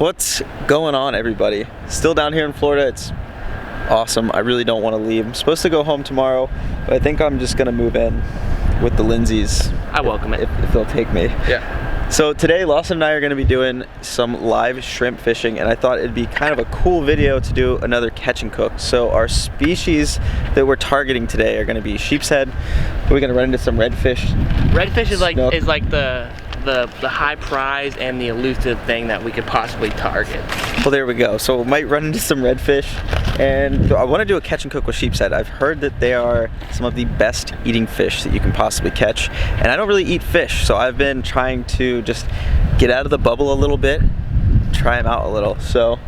What's going on, everybody? Still down here in Florida. It's awesome. I really don't want to leave. I'm supposed to go home tomorrow, but I think I'm just gonna move in with the Lindseys. I welcome it. If they'll take me. Yeah. So today, Lawson and I are gonna be doing some live shrimp fishing, and I thought it'd be kind of a cool video to do another catch and cook. So our species that we're targeting today are gonna be sheepshead. We're gonna run into some redfish. Redfish is like the high prize and the elusive thing that we could possibly target. Well, there we go. So we might run into some redfish, and I want to do a catch and cook with sheepshead. I've heard that they are some of the best eating fish that you can possibly catch, and I don't really eat fish, so I've been trying to just get out of the bubble a little bit, try them out a little. So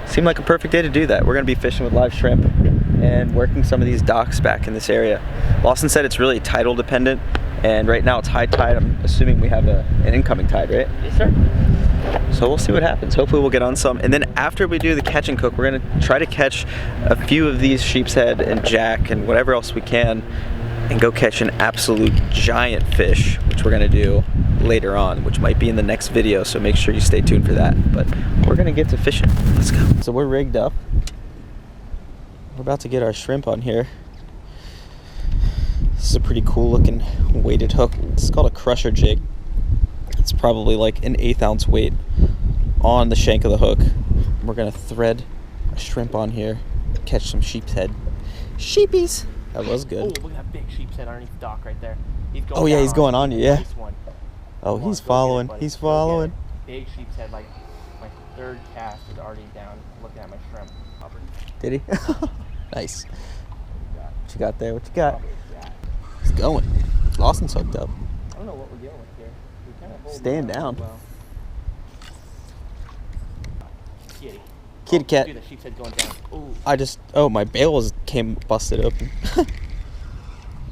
it seemed like a perfect day to do that. We're going to be fishing with live shrimp and working some of these docks back in this area. Lawson said it's really tidal dependent, and right now it's high tide. I'm assuming we have an incoming tide, right? Yes, sir. So we'll see what happens. Hopefully we'll get on some. And then after we do the catch and cook, we're gonna try to catch a few of these sheepshead and jack and whatever else we can, and go catch an absolute giant fish, which we're gonna do later on, which might be in the next video, so make sure you stay tuned for that. But we're gonna get to fishing. Let's go. So we're rigged up. We're about to get our shrimp on here. This is a pretty cool looking weighted hook. It's called a crusher jig. It's probably like an 1/8 ounce weight on the shank of the hook. We're gonna thread a shrimp on here, catch some sheepshead. Sheepies! That was good. Oh, look at that big sheepshead underneath the dock right there. He's going oh yeah, he's going on you, yeah. Nice one. Oh, he's following. He's following. Big sheepshead, like my third cast is already down looking at my shrimp. Did he? Nice. What you got there? What you got? He's going. Lawson's hooked up. I don't know what we're dealing with here. We kind of hold Stand down. well. Kitty. Kitty cat. Dude, the sheepshead going down. Ooh. Oh, my bail came busted open.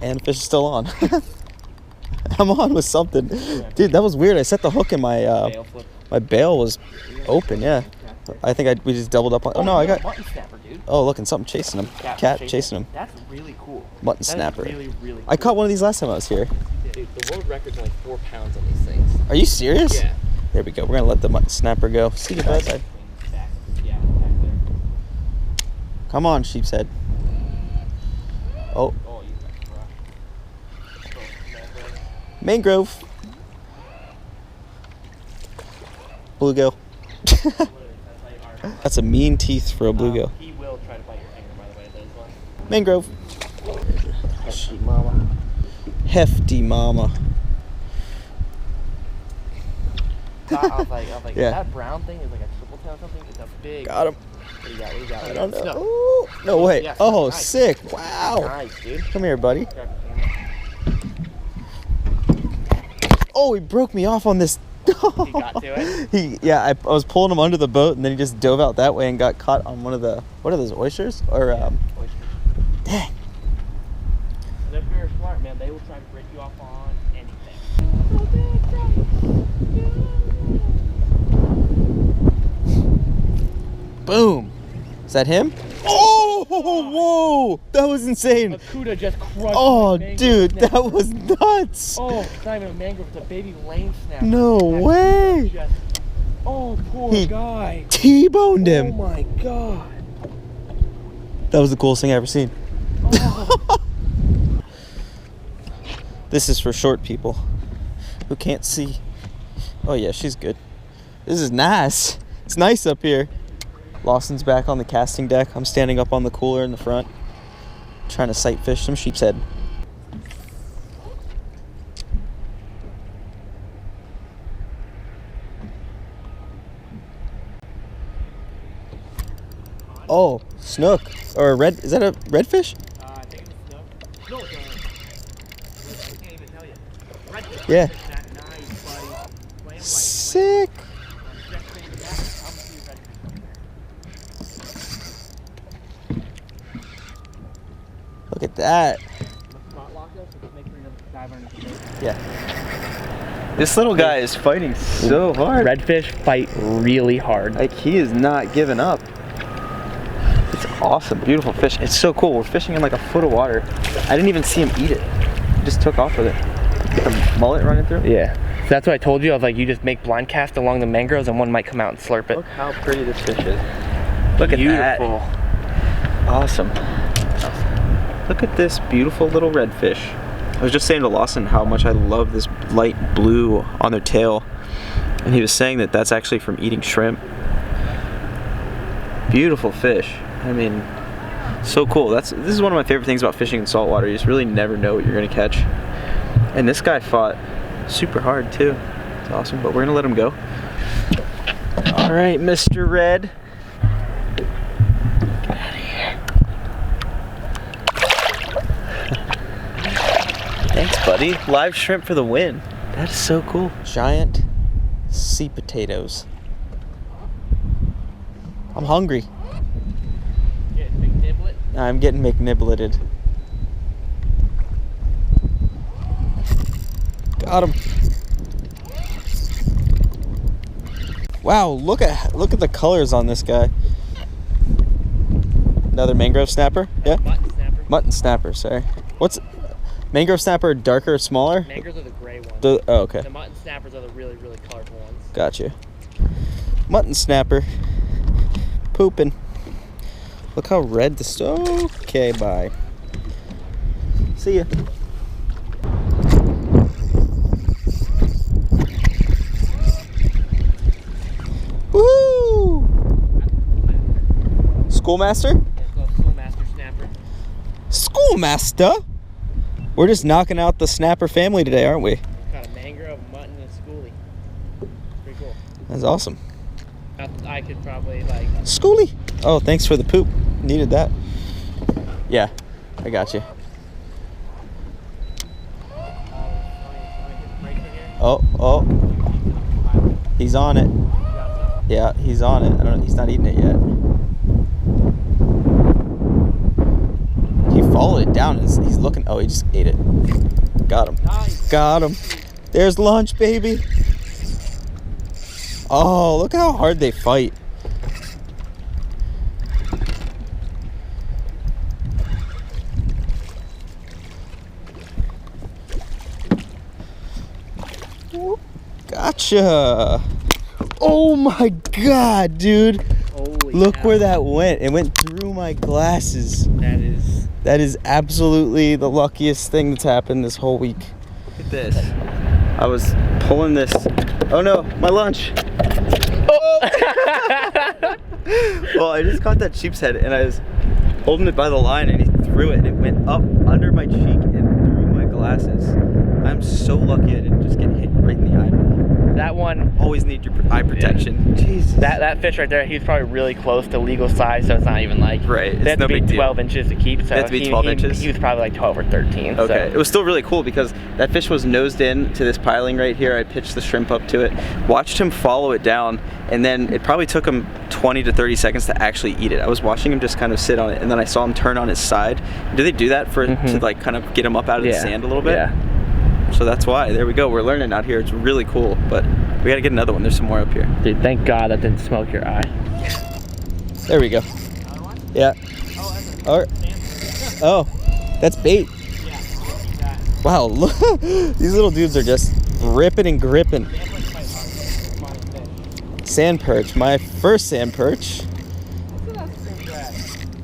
And the fish is still on. I'm on with something. Dude, that was weird. I set the hook in my bail was open, yeah. I think we just doubled up on. Oh no, I got. Mutton snapper, dude. Oh, look, and something chasing him. Cat chasing him. That's really cool. Mutton snapper. Really, really cool. I caught one of these last time I was here. Dude, the world record's only 4 pounds on these things. Are you serious? Yeah. There we go. We're gonna let the mutton snapper go. See you, bud. Yeah, back there. Come on, sheepshead. Oh. Oh, you got crushed. Mangrove. Bluegill. That's a mean teeth for a bluegill. He will try to bite your finger, by the way, those ones. Mangrove. Hefty mama. Hefty mama. I was like, Yeah. that brown thing is like a triple tail or something. It's a big. Got him. What do you got? What do you got? I don't know. Snow. Ooh, no way. Yeah, Oh, nice. sick. Wow. Nice, dude. Come here, buddy. Grab the camera. Oh, he broke me off on this. He got to it? I was pulling him under the boat, and then he just dove out that way and got caught on one of the, what are those, oysters? Or, Oysters. dang. They're very smart, man. They will try to break you off on anything. Boom. Is that him? Oh, whoa. That was insane. A cuda just crushed. Oh, my dude, mangrove that snapper. was nuts. Oh, it's not even a mangrove. It's a baby lane snapper. No That way. just- oh, poor He guy. T-boned Oh him. my god. That was the coolest thing I ever seen. Oh. This is for short people who can't see. Oh yeah, she's good. This is nice. It's nice up here. Lawson's back on the casting deck. I'm standing up on the cooler in the front, trying to sight fish some sheepshead. Oh, snook or a red? Is that a redfish? I think it's snook. No, it's I can't even tell you. Redfish. Yeah. Nice, buddy. Sick. Look at that. Yeah. This little guy is fighting so hard. Redfish fight really hard. Like, he is not giving up. It's awesome, beautiful fish. It's so cool. We're fishing in like a foot of water. I didn't even see him eat it. He just took off with it. The mullet running through? Yeah. That's what I told you. I was like, you just make blind cast along the mangroves and one might come out and slurp it. Look how pretty this fish is. Look at Beautiful. that. Awesome. Look at this beautiful little redfish. I was just saying to Lawson how much I love this light blue on their tail. And he was saying that that's actually from eating shrimp. Beautiful fish. I mean, so cool. This is one of my favorite things about fishing in saltwater. You just really never know what you're gonna catch. And this guy fought super hard too. It's awesome, but we're gonna let him go. All right, Mr. Red. Get out of here. Thanks, buddy. Live shrimp for the win. That is so cool. Giant sea potatoes. I'm hungry. Getting McNiblet? I'm getting McNibleted. Got him. Wow, look at the colors on this guy. Another mangrove snapper? Yeah. Mutton snapper. Mutton snapper. Sorry. What's mangrove snapper? Darker or smaller? Mangroves are the gray ones. Oh, okay. The mutton snappers are the really, really colorful ones. Gotcha. Mutton snapper. Pooping. Look how red this. Okay, bye. See ya. Woo! Schoolmaster? Yeah, it's called Schoolmaster snapper. Schoolmaster? We're just knocking out the snapper family today, aren't we? Got a mangrove, mutton, and schoolie. Pretty cool. That's awesome. I could probably like. Schoolie. Oh, thanks for the poop. Needed that. Yeah, I got you. Oh. He's on it. Yeah, he's on it. I don't know. He's not eating it yet. He followed it down. He's looking. Oh, he just ate it. Got him. Nice. Got him. There's lunch, baby. Oh, look how hard they fight. Gotcha. Oh my God, dude. Holy Look cow. where that went. It went through my glasses. That is absolutely the luckiest thing that's happened this whole week. Look at this. I was pulling this. Oh no, my lunch. Oh! Well, I just caught that sheep's head and I was holding it by the line and he threw it and it went up under my cheek and through my glasses. I'm so lucky I didn't just get hit right in the eyeball. That one. Always need your eye protection. Yeah. Jesus. That fish right there, he's probably really close to legal size, so it's not even like. Right. They have to be 12 inches to keep. So they have to be 12 inches? He was probably like 12 or 13. Okay. So. It was still really cool because that fish was nosed in to this piling right here. I pitched the shrimp up to it, watched him follow it down, and then it probably took him 20 to 30 seconds to actually eat it. I was watching him just kind of sit on it, and then I saw him turn on his side. Do they do that to like kind of get him up out of the sand a little bit? Yeah. So that's why. There we go. We're learning out here. It's really cool, but we got to get another one. There's some more up here. Dude, thank God that didn't smoke your eye. There we go. Yeah. Oh, that's bait. Wow, look. These little dudes are just ripping and gripping. Sand perch. My first sand perch.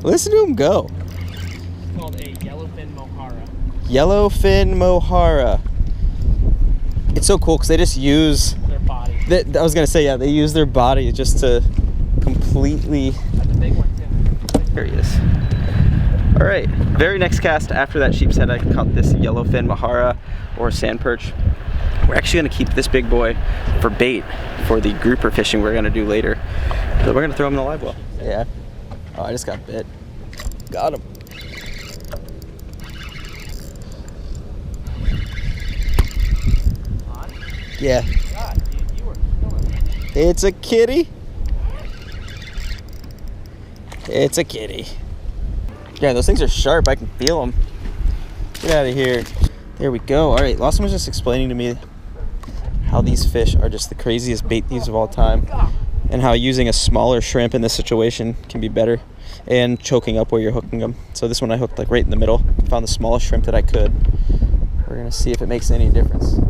Listen to him go. It's called a yellowfin mohara. Yellowfin mohara. It's so cool because they just use their body. I was gonna say, yeah, they use their body just to completely. That's a big one too. There he is. All right, very next cast after that sheep's head, I caught this yellowfin mohara or sand perch. We're actually gonna keep this big boy for bait for the grouper fishing we're gonna do later. So we're gonna throw him in the live well. Yeah. Oh, I just got bit. Got him. Yeah. God, dude, you were killing it. It's a kitty. It's a kitty. Yeah, those things are sharp. I can feel them. Get out of here. There we go. All right, Lawson was just explaining to me how these fish are just the craziest bait thieves of all time, and how using a smaller shrimp in this situation can be better, and choking up where you're hooking them. So this one I hooked like right in the middle. Found the smallest shrimp that I could. We're gonna see if it makes any difference.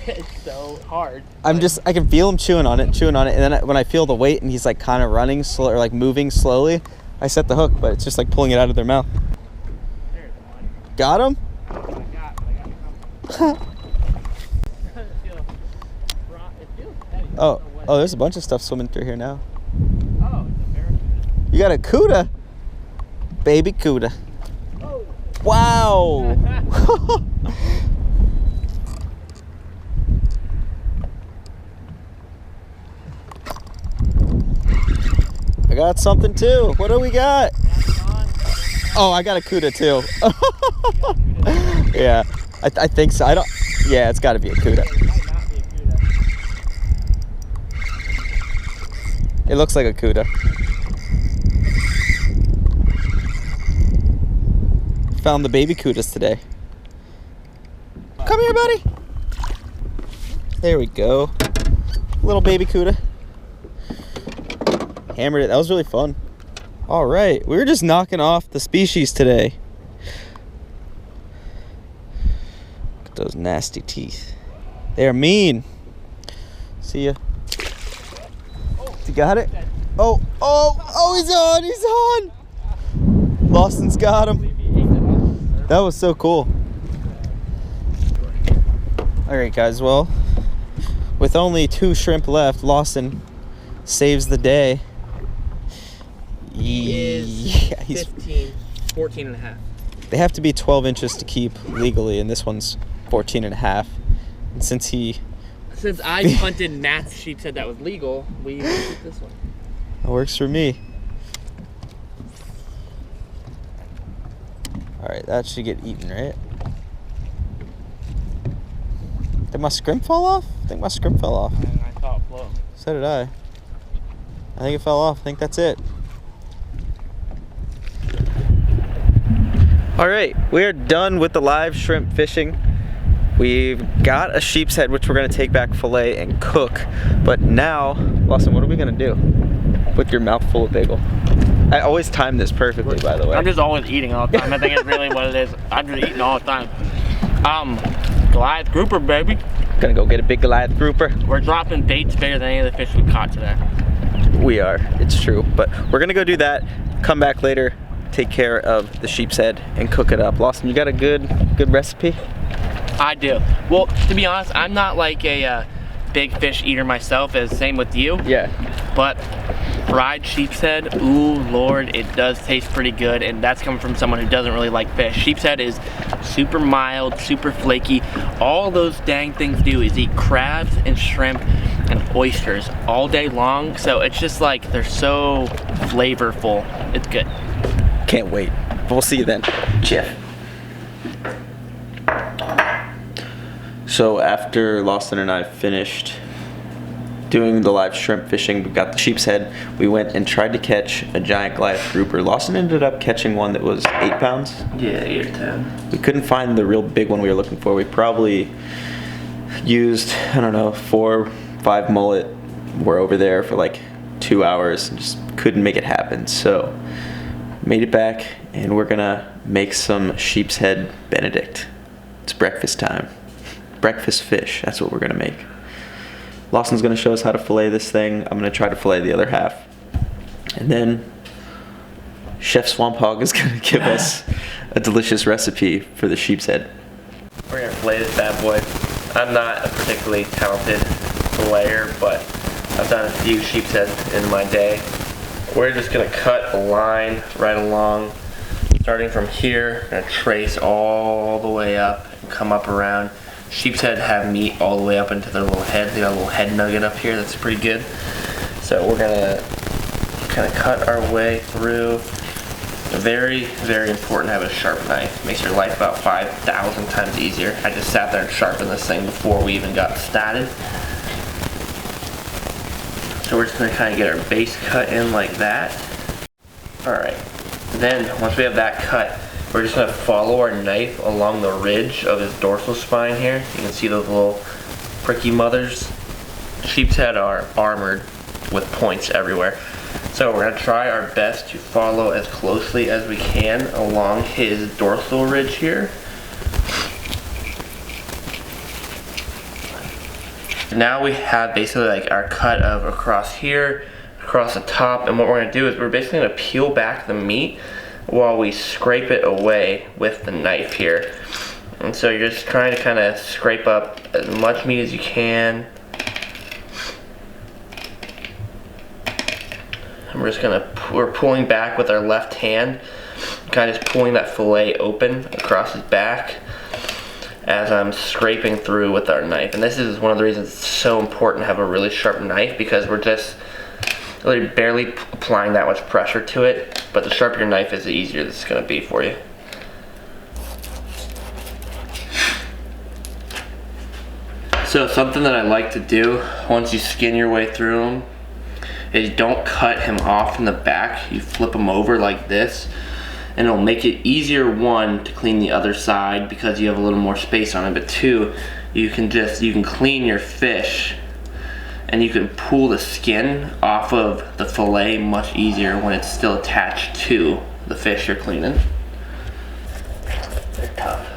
It's so hard. I can feel him chewing on it, and then when I feel the weight and he's like kind of running slow or like moving slowly, I set the hook, but it's just like pulling it out of their mouth. There's one. Got him? I got him. It feels heavy. Oh, there's a bunch of stuff swimming through here now. Oh, it's a barracuda. You got a cuda? Baby cuda. Oh. Wow. I got something too. What do we got? Oh, I got a cuda too. Yeah, I think so. Yeah, it's got to be a cuda. It looks like a cuda. Found the baby cudas today. Come here, buddy. There we go. Little baby cuda. Hammered it. That was really fun. All right, we were just knocking off the species today. Look at those nasty teeth. They're mean. See ya. You got it? Oh, he's on. Lawson's got him. That was so cool. All right, guys. Well, with only 2 shrimp left, Lawson saves the day. He's 14 and a half. They have to be 12 inches to keep legally, and this one's 14 and a half. And since I hunted Matt's sheepshead that was legal, we took this one. That works for me. All right, that should get eaten, right? Did my scrimp fall off? I think my scrimp fell off. And I saw it float. So did I. I think it fell off. I think that's it. All right, we're done with the live shrimp fishing. We've got a sheep's head, which we're gonna take back fillet and cook. But now, Lawson, what are we gonna do with your mouth full of bagel? I always time this perfectly, by the way. I'm just always eating all the time. I think it's really what it is. I'm just eating all the time. Goliath grouper, baby. Gonna go get a big Goliath grouper. We're dropping baits bigger than any of the fish we caught today. We are, it's true. But we're gonna go do that, come back later, take care of the sheep's head and cook it up. Lawson, you got a good recipe? I do. Well, to be honest, I'm not like a big fish eater myself, as same with you. Yeah. But fried sheep's head, ooh Lord, it does taste pretty good, and that's coming from someone who doesn't really like fish. Sheep's head is super mild, super flaky. All those dang things do is eat crabs and shrimp and oysters all day long, so it's just like they're so flavorful. It's good. Can't wait. We'll see you then. Jeff. So after Lawson and I finished doing the live shrimp fishing, we got the sheep's head, we went and tried to catch a giant Goliath grouper. Lawson ended up catching one that was 8 pounds. Yeah, 8 or 10. We couldn't find the real big one we were looking for. We probably used, I don't know, 4 or 5 mullet. We're over there for like 2 hours and just couldn't make it happen. So made it back, and we're gonna make some sheep's head Benedict. It's breakfast time. Breakfast fish, that's what we're gonna make. Lawson's gonna show us how to fillet this thing. I'm gonna try to fillet the other half. And then Chef Swamp Hog is gonna give us a delicious recipe for the sheep's head. We're gonna fillet this bad boy. I'm not a particularly talented filleter, but I've done a few sheep's heads in my day. We're just gonna cut a line right along, starting from here, gonna trace all the way up and come up around. Sheep's head have meat all the way up into their little head. They got a little head nugget up here that's pretty good. So we're gonna kind of cut our way through. Very, very important to have a sharp knife. Makes your life about 5,000 times easier. I just sat there and sharpened this thing before we even got started. So we're just gonna kind of get our base cut in like that. All right, then once we have that cut, we're just gonna follow our knife along the ridge of his dorsal spine here. You can see those little pricky mothers. Sheep's head are armored with points everywhere. So we're gonna try our best to follow as closely as we can along his dorsal ridge here. Now we have basically like our cut of across here, across the top, and what we're gonna do is we're basically gonna peel back the meat while we scrape it away with the knife here. And so you're just trying to kind of scrape up as much meat as you can. And we're pulling back with our left hand, kind of just pulling that fillet open across his back as I'm scraping through with our knife. And this is one of the reasons it's so important to have a really sharp knife, because we're just really barely applying that much pressure to it. But the sharper your knife is, the easier this is going to be for you. So something that I like to do once you skin your way through them is don't cut him off in the back. You flip him over like this, and it'll make it easier, one, to clean the other side because you have a little more space on it, but two, you can clean your fish and you can pull the skin off of the fillet much easier when it's still attached to the fish you're cleaning. They're tough.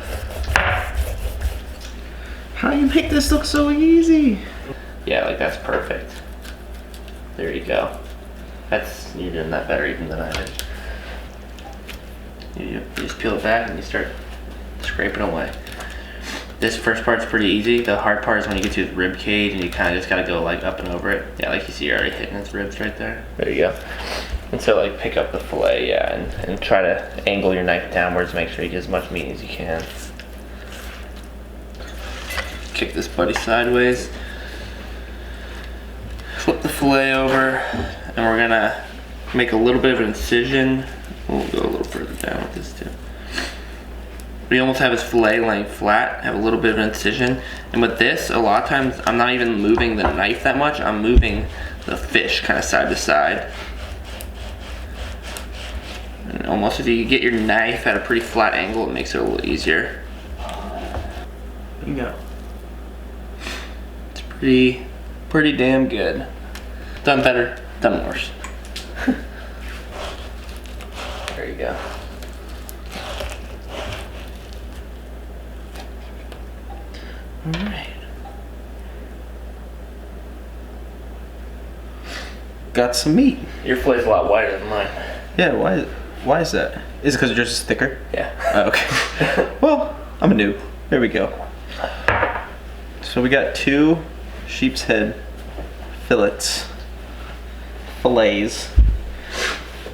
How do you make this look so easy? Yeah, like that's perfect. There you go. You're doing that better even than I did. You just peel it back and you start scraping away. This first part's pretty easy. The hard part is when you get to his rib cage and you kind of just gotta go like up and over it. Yeah, like you see, you're already hitting his ribs right there. There you go. And so like pick up the fillet, yeah, and try to angle your knife downwards, make sure you get as much meat as you can. Kick this buddy sideways. Flip the fillet over, and we're gonna make a little bit of an incision. We'll go a little further down with this too. We almost have his fillet laying flat, have a little bit of an incision. And with this, a lot of times I'm not even moving the knife that much, I'm moving the fish kind of side to side. And almost if you get your knife at a pretty flat angle, it makes it a little easier. There you go. It's pretty damn good. Done better, done worse. There you go. All right. Got some meat. Your fille's a lot wider than mine. Yeah, why is that? Is it because yours is thicker? Yeah. Oh, okay. Well, I'm a noob. There we go. So we got 2 sheep's head fillets. Fillets.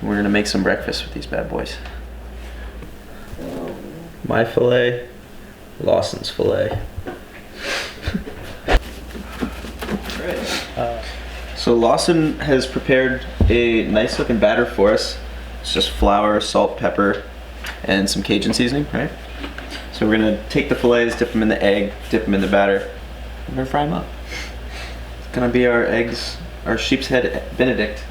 We're gonna make some breakfast with these bad boys. My fillet, Lawson's fillet. So Lawson has prepared a nice looking batter for us. It's just flour, salt, pepper, and some Cajun seasoning, right? So we're gonna take the fillets, dip them in the egg, dip them in the batter. We're gonna fry them up. It's gonna be our eggs, our sheep's head Benedict.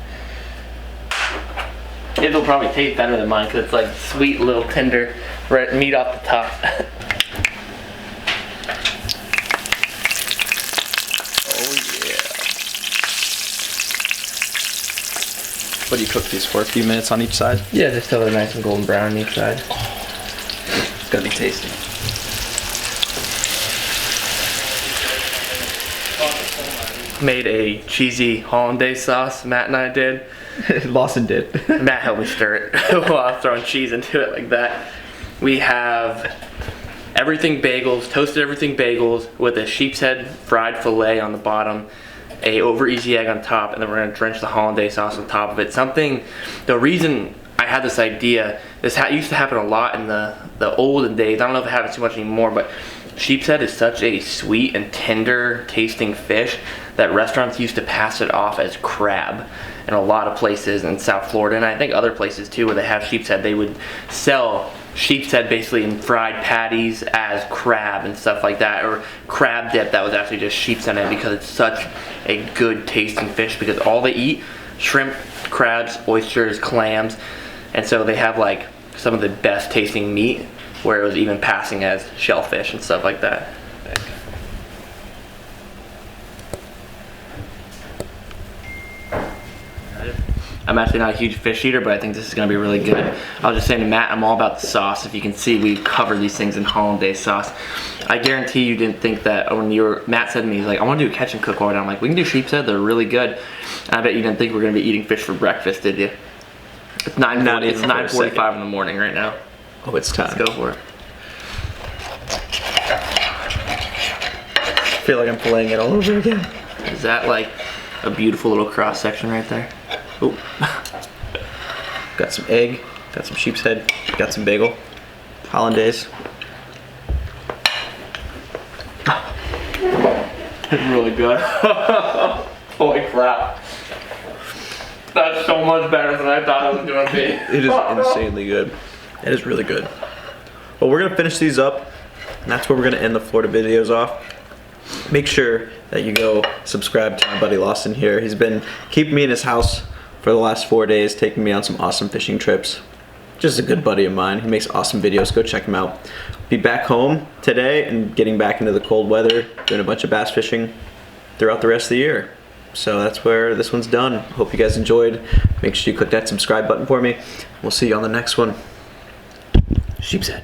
It'll probably taste better than mine because it's like sweet little tender meat off the top. Oh yeah. What do you cook these for? A few minutes on each side? Yeah, just till they're nice and golden brown on each side. It's gonna be tasty. Made a cheesy hollandaise sauce, Matt and I did. Lawson did. Matt helped me stir it while I was throwing cheese into it like that. We have everything bagels, toasted everything bagels with a sheep's head fried filet on the bottom, a over easy egg on top, and then we're gonna drench the hollandaise sauce on top of it. The reason I had this idea, this used to happen a lot in the olden days. I don't know if it happens too much anymore, but sheep's head is such a sweet and tender tasting fish that restaurants used to pass it off as crab in a lot of places in South Florida, and I think other places too where they have sheep's head. They would sell sheep's head basically in fried patties as crab and stuff like that, or crab dip that was actually just sheep's head in it, because it's such a good tasting fish, because all they eat, shrimp, crabs, oysters, clams, and so they have like some of the best tasting meat where it was even passing as shellfish and stuff like that. I'm actually not a huge fish eater, but I think this is gonna be really good. I was just saying to Matt, I'm all about the sauce. If you can see, we cover these things in hollandaise sauce. I guarantee you didn't think that when Matt said to me, he's like, I wanna do a catch and cook order. I'm like, we can do sheep's head, they're really good. And I bet you didn't think we're gonna be eating fish for breakfast, did you? It's 9:45 in the morning right now. Oh, it's time. Let's go for it. I feel like I'm filleting it all over again. Is that like a beautiful little cross section right there? Oh. Got some egg, got some sheep's head, got some bagel, hollandaise. It's really good. Holy crap. That's so much better than I thought it was gonna be. It is insanely good. It is really good. Well, we're gonna finish these up, and that's where we're gonna end the Florida videos off. Make sure that you go subscribe to my buddy Lawson here. He's been keeping me in his house for the last 4 days, taking me on some awesome fishing trips. Just a good buddy of mine. He makes awesome videos. Go check him out. Be back home today and getting back into the cold weather, doing a bunch of bass fishing throughout the rest of the year. So that's where this one's done. Hope you guys enjoyed. Make sure you click that subscribe button for me. We'll see you on the next one. Sheep's head.